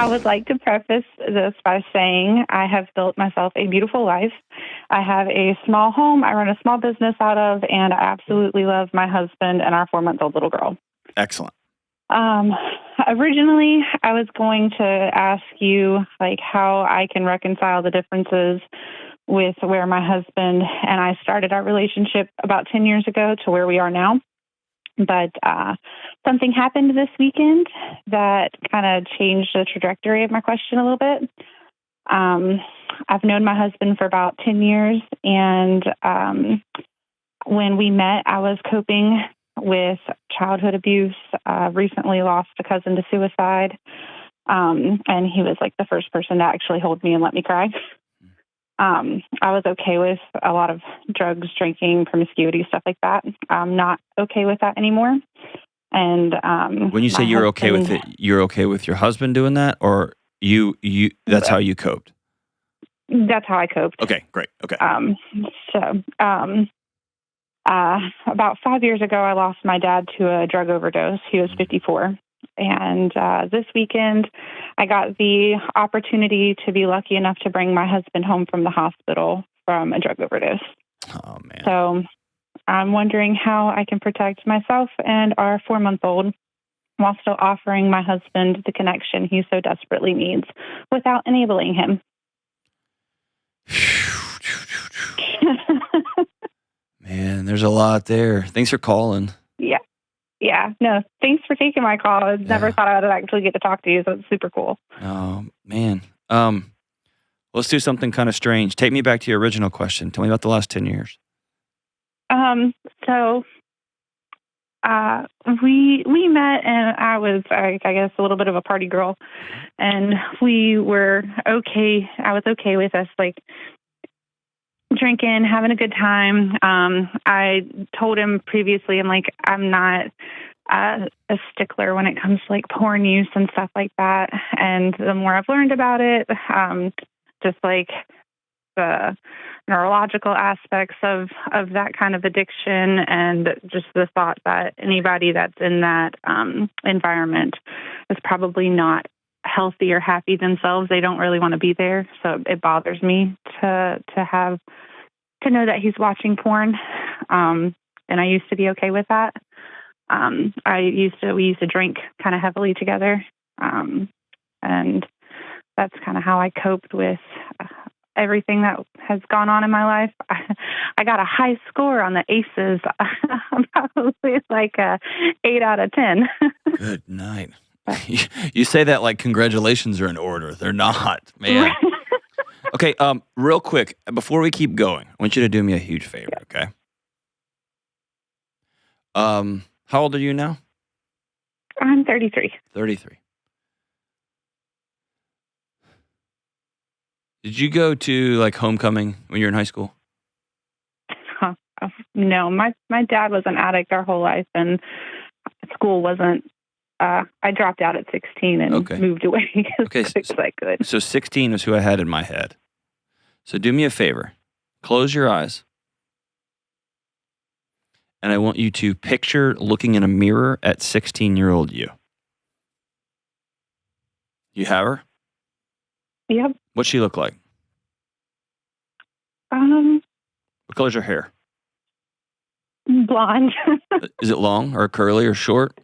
I would like to preface this by saying I have built myself a beautiful life. I have a small home I run a small business out of, and I absolutely love my husband and our 4-month-old little girl. Excellent. Originally, I was going to ask you like how I can reconcile the differences with where my husband and I started our relationship about 10 years ago to where we are now. But something happened this weekend that kind of changed the trajectory of my question a little bit. I've known my husband for about 10 years, and when we met, I was coping with childhood abuse, recently lost a cousin to suicide, and he was like the first person to actually hold me and let me cry. I was okay with a lot of drugs, drinking, promiscuity, stuff like that. I'm not okay with that anymore. And when you say you're okay with it, you're okay with your husband doing that, or you that's how you coped? That's how I coped. Okay, great. Okay. About 5 years ago, I lost my dad to a drug overdose. He was 54. And this weekend, I got the opportunity to be lucky enough to bring my husband home from the hospital from a drug overdose. Oh, man. So I'm wondering how I can protect myself and our 4-month-old while still offering my husband the connection he so desperately needs without enabling him. Man, there's a lot there. Thanks for calling. Yeah. No, thanks for taking my call. I never thought I would actually get to talk to you, so it's super cool. Oh, man. Let's do something kind of strange. Take me back to your original question. Tell me about the last 10 years. So we met, and I was, I guess, a little bit of a party girl, and we were okay. I was okay with us, like, drinking, having a good time. I told him previously, I'm not a stickler when it comes to like porn use and stuff like that. And the more I've learned about it, just like the neurological aspects of that kind of addiction, and just the thought that anybody that's in that environment is probably not healthy or happy themselves. They don't really want to be there. So it bothers me to know that he's watching porn. And I used to be okay with that. We used to drink kind of heavily together. And that's kind of how I coped with everything that has gone on in my life. I got a high score on the ACEs. I'm probably like a 8 out of 10. Good night. You say that like congratulations are in order. They're not, man. Okay, real quick, before we keep going, I want you to do me a huge favor, okay? How old are you now? I'm 33. 33. Did you go to like homecoming when you were in high school? No, my dad was an addict our whole life, and school wasn't. I dropped out at 16 and moved away as quick as I could. So 16 is who I had in my head. So do me a favor. Close your eyes. And I want you to picture looking in a mirror at 16-year-old you. You have her? Yep. What's she look like? What color's her hair? Blonde. Is it long or curly or short?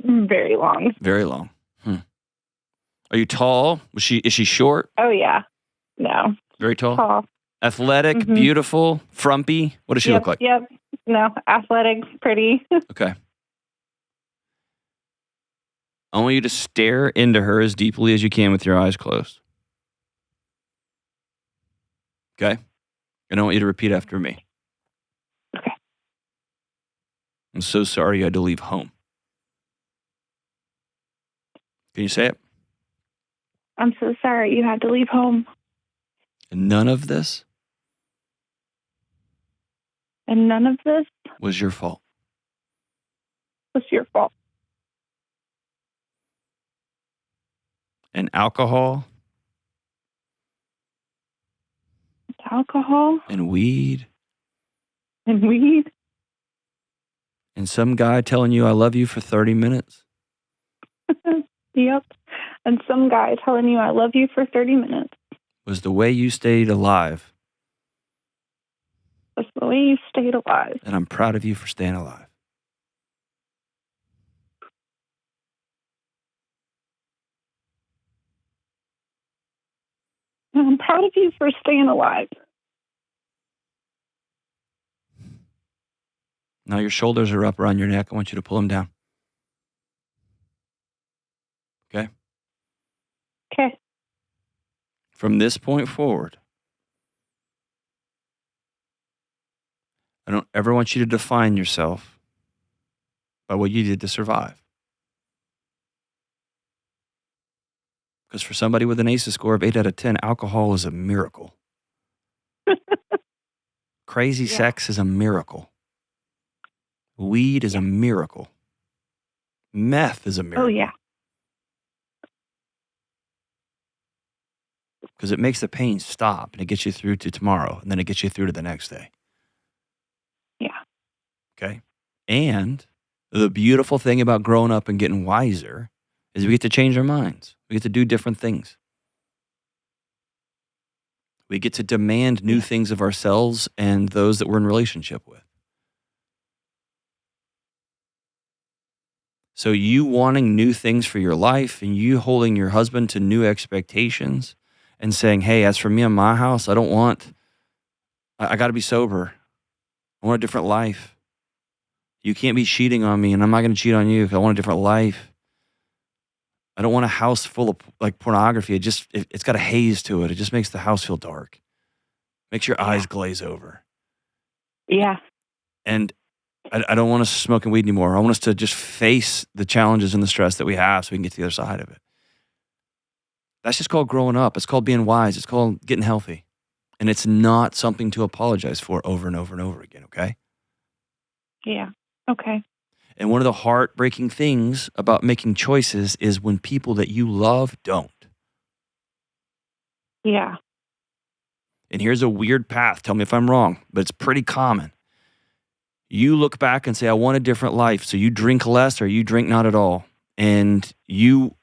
Very long. Very long. Are you tall? Is she short? Oh yeah. No. Very tall? Tall. Athletic, beautiful, frumpy? What does she look like? Yep. No, athletic, pretty. Okay. I want you to stare into her as deeply as you can with your eyes closed. Okay? And I want you to repeat after me. Okay. I'm so sorry you had to leave home. Can you say it? I'm so sorry you had to leave home. And none of this was your fault. Was your fault. And alcohol. And weed. And some guy telling you I love you for 30 minutes. Yep. and some guy telling you I love you for 30 minutes. Was the way you stayed alive. That's the way you stayed alive. And I'm proud of you for staying alive. And I'm proud of you for staying alive. Now your shoulders are up around your neck. I want you to pull them down. Okay? Okay. From this point forward, I don't ever want you to define yourself by what you did to survive. Because for somebody with an ACEs score of 8 out of 10, alcohol is a miracle. Crazy sex is a miracle. Weed is a miracle. Meth is a miracle. Oh, yeah. Because it makes the pain stop and it gets you through to tomorrow and then it gets you through to the next day. Yeah. Okay? And the beautiful thing about growing up and getting wiser is we get to change our minds. We get to do different things. We get to demand new things of ourselves and those that we're in relationship with. So you wanting new things for your life and you holding your husband to new expectations and saying, hey, as for me and my house, I got to be sober. I want a different life. You can't be cheating on me and I'm not going to cheat on you because I want a different life. I don't want a house full of like pornography. It's got a haze to it. It just makes the house feel dark. Makes your eyes glaze over. Yeah. And I don't want us smoking weed anymore. I want us to just face the challenges and the stress that we have so we can get to the other side of it. That's just called growing up. It's called being wise. It's called getting healthy. And it's not something to apologize for over and over and over again, okay? Yeah. Okay. And one of the heartbreaking things about making choices is when people that you love don't. Yeah. And here's a weird path. Tell me if I'm wrong, but it's pretty common. You look back and say, I want a different life. So you drink less or you drink not at all. And you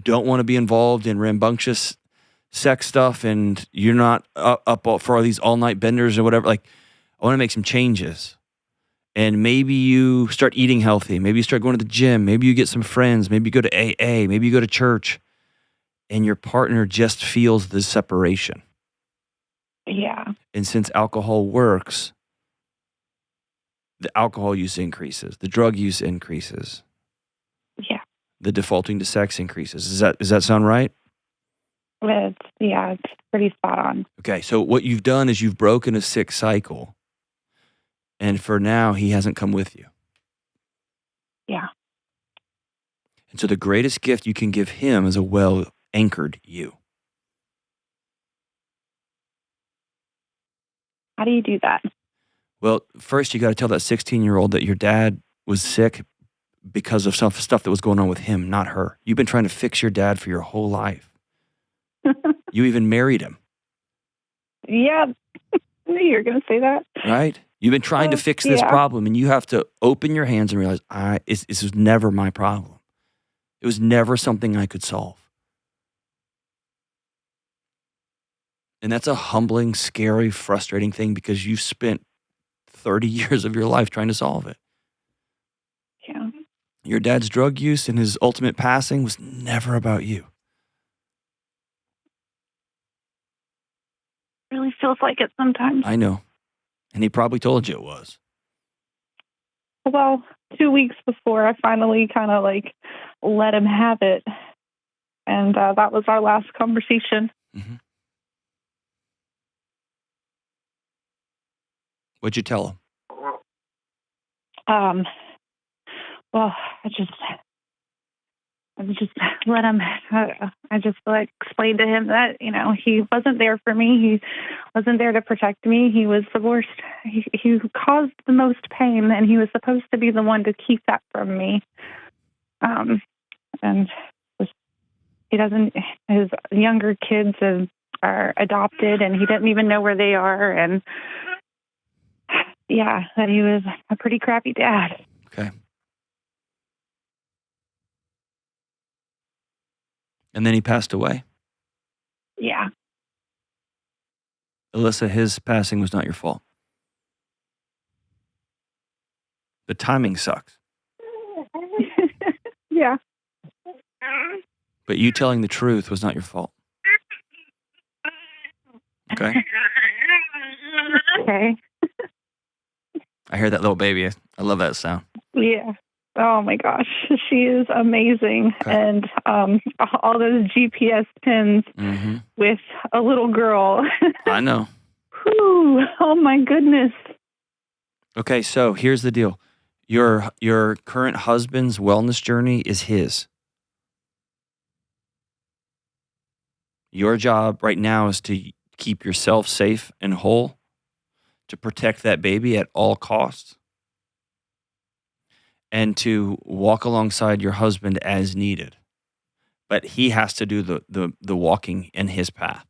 don't want to be involved in rambunctious sex stuff and you're not up for all these all-night benders or whatever. Like, I want to make some changes. And maybe you start eating healthy. Maybe you start going to the gym. Maybe you get some friends. Maybe you go to AA. Maybe you go to church. And your partner just feels the separation. Yeah. And since alcohol works, the alcohol use increases. The drug use increases. Yeah. The defaulting to sex increases. Does that sound right? It's pretty spot on. Okay, so what you've done is you've broken a sick cycle. And for now, he hasn't come with you. Yeah. And so the greatest gift you can give him is a well-anchored you. How do you do that? Well, first you got to tell that 16-year-old that your dad was sick because of some stuff that was going on with him, not her. You've been trying to fix your dad for your whole life. You even married him. Yeah. I knew you were going to say that. Right? You've been trying to fix this problem, and you have to open your hands and realize, this was never my problem. It was never something I could solve. And that's a humbling, scary, frustrating thing because you've spent 30 years of your life trying to solve it. Yeah. Your dad's drug use and his ultimate passing was never about you. It really feels like it sometimes. I know. And he probably told you it was. Well, 2 weeks before, I finally kind of like let him have it. And that was our last conversation. Mm-hmm. What'd you tell him? Well, I just let him. I just explained to him that he wasn't there for me. He wasn't there to protect me. He was the worst. He caused the most pain, and he was supposed to be the one to keep that from me. And he doesn't. His younger kids are adopted, and he didn't even know where they are. And yeah, that he was a pretty crappy dad. Okay. And then he passed away. Yeah. Alyssa, his passing was not your fault. The timing sucks. Yeah. But you telling the truth was not your fault. Okay? Okay. I hear that little baby. I love that sound. Yeah. Oh my gosh, she is amazing. Okay. And all those GPS pins with a little girl. I know. Whew, oh my goodness. Okay, so here's the deal. Your current husband's wellness journey is his. Your job right now is to keep yourself safe and whole, to protect that baby at all costs, and to walk alongside your husband as needed. But he has to do the walking in his path.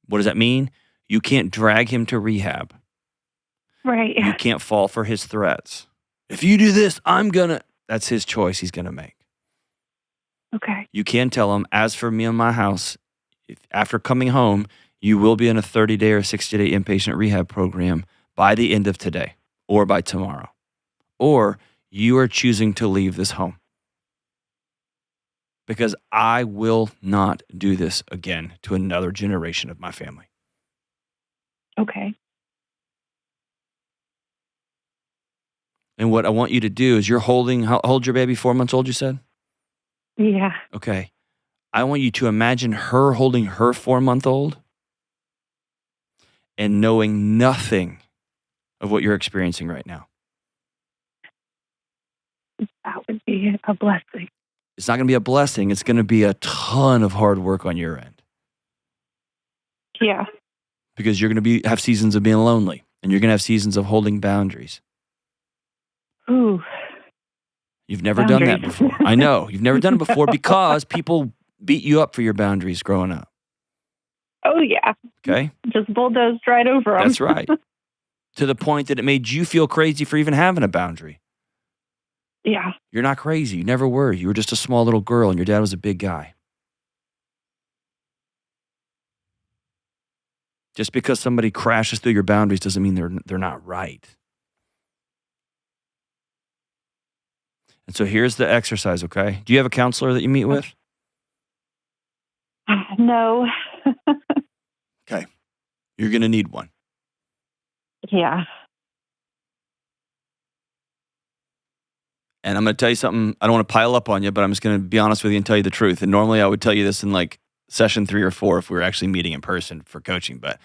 What does that mean? You can't drag him to rehab. Right. You can't fall for his threats. If you do this, that's his choice he's gonna make. Okay. You can tell him, as for me and my house, after coming home, you will be in a 30-day or 60-day inpatient rehab program by the end of today or by tomorrow. Or you are choosing to leave this home. Because I will not do this again to another generation of my family. Okay. And what I want you to do is how old your baby? 4 months old, you said? Yeah. Okay. I want you to imagine her holding her 4-month-old and knowing nothing of what you're experiencing right now. That would be a blessing. It's not going to be a blessing. It's going to be a ton of hard work on your end. Yeah. Because you're going to have seasons of being lonely, and you're going to have seasons of holding boundaries. Ooh. You've never done that before. I know. You've never done it before because people beat you up for your boundaries growing up. Oh, yeah. Okay? Just bulldozed right over them. That's right. To the point that it made you feel crazy for even having a boundary. Yeah. You're not crazy. You never were. You were just a small little girl, and your dad was a big guy. Just because somebody crashes through your boundaries doesn't mean they're not right. And so here's the exercise, okay? Do you have a counselor that you meet with? No. Okay. You're going to need one. Yeah. And I'm going to tell you something. I don't want to pile up on you, but I'm just going to be honest with you and tell you the truth. And normally I would tell you this in like session 3 or 4 if we were actually meeting in person for coaching. But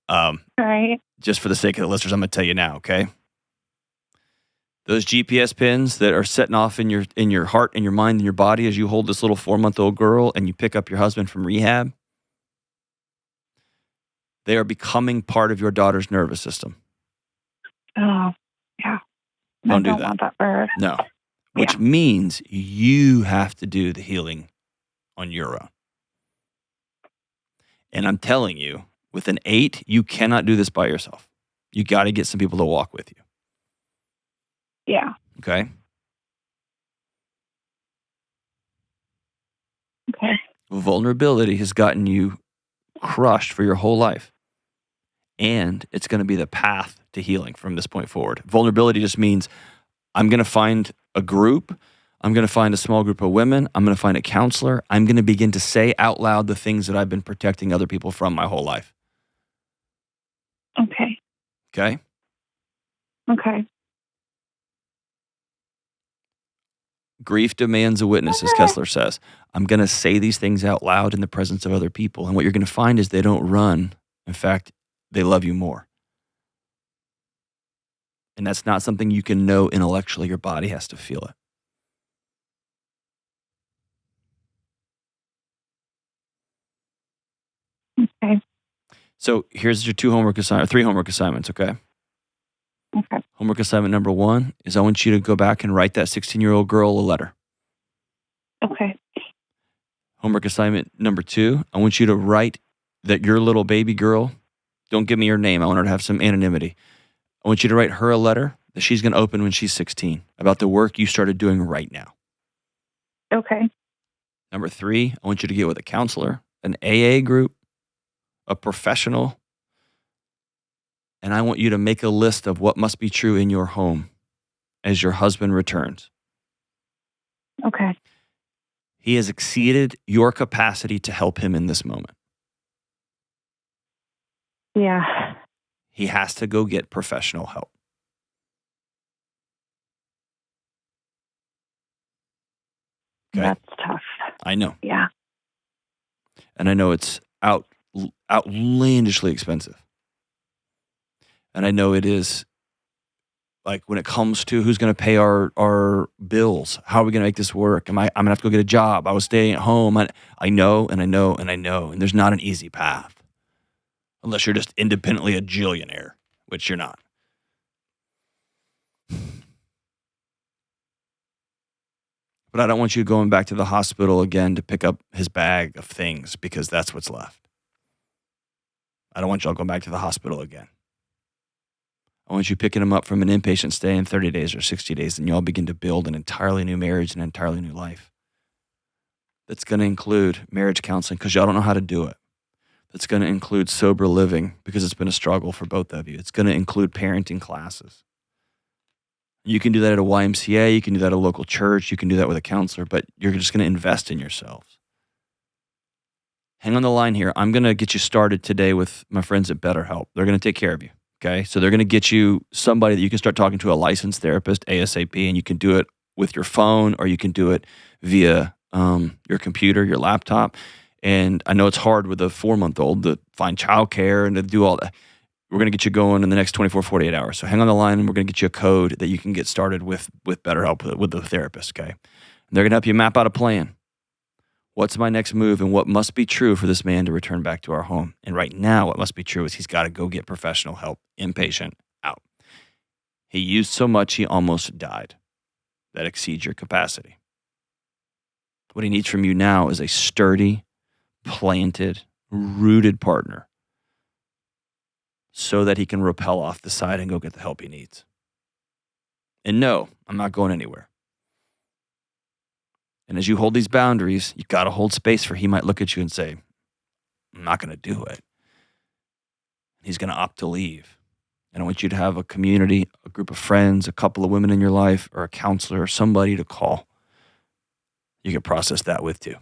Right. just for the sake of the listeners, I'm going to tell you now, okay? Those GPS pins that are setting off in your heart and your mind and your body as you hold this little 4-month-old girl and you pick up your husband from rehab, they are becoming part of your daughter's nervous system. Oh, yeah. Don't do I don't want that for her. No. Which means you have to do the healing on your own. And I'm telling you, with an 8, you cannot do this by yourself. You got to get some people to walk with you. Yeah. Okay? Okay. Vulnerability has gotten you crushed for your whole life. And it's going to be the path to healing from this point forward. Vulnerability just means I'm going to find a group. I'm going to find a small group of women. I'm going to find a counselor. I'm going to begin to say out loud the things that I've been protecting other people from my whole life. Okay. Okay? Okay. Grief demands a witness, as Kessler says. I'm going to say these things out loud in the presence of other people. And what you're going to find is they don't run. In fact, they love you more. And that's not something you can know intellectually. Your body has to feel it. Okay. So here's your 3 homework assignments, okay? Okay. Homework assignment number 1 is I want you to go back and write that 16-year-old girl a letter. Okay. Homework assignment number 2, I want you to write that your little baby girl, don't give me her name, I want her to have some anonymity. I want you to write her a letter that she's going to open when she's 16 about the work you started doing right now. Okay. Number 3, I want you to get with a counselor, an AA group, a professional, and I want you to make a list of what must be true in your home as your husband returns. Okay. He has exceeded your capacity to help him in this moment. Yeah. He has to go get professional help. Okay? That's tough. I know. Yeah. And I know it's outlandishly expensive. And I know it is, like, when it comes to who's going to pay our bills, how are we going to make this work? I'm going to have to go get a job. I was staying at home. I know, and I know, and I know. And there's not an easy path unless you're just independently a jillionaire, which you're not. But I don't want you going back to the hospital again to pick up his bag of things because that's what's left. I don't want y'all going back to the hospital again. I want you picking him up from an inpatient stay in 30 days or 60 days, and y'all begin to build an entirely new marriage and an entirely new life. That's going to include marriage counseling because y'all don't know how to do it. That's going to include sober living because it's been a struggle for both of you. It's going to include parenting classes. You can do that at a YMCA. You can do that at a local church. You can do that with a counselor, but you're just going to invest in yourselves. Hang on the line here. I'm going to get you started today with my friends at BetterHelp. They're going to take care of you. Okay, so they're going to get you somebody that you can start talking to, a licensed therapist ASAP, and you can do it with your phone or you can do it via your computer, your laptop. And I know it's hard with a 4-month-old to find childcare and to do all that. We're going to get you going in the next 24, 48 hours. So hang on the line, and we're going to get you a code that you can get started with BetterHelp with the therapist. Okay, and they're going to help you map out a plan. What's my next move and what must be true for this man to return back to our home? And right now, what must be true is he's got to go get professional help, inpatient, out. He used so much, he almost died. That exceeds your capacity. What he needs from you now is a sturdy, planted, rooted partner so that he can rappel off the side and go get the help he needs. And no, I'm not going anywhere. And as you hold these boundaries, you got to hold space for he might look at you and say, I'm not going to do it. He's going to opt to leave. And I want you to have a community, a group of friends, a couple of women in your life, or a counselor, or somebody to call. You can process that with too.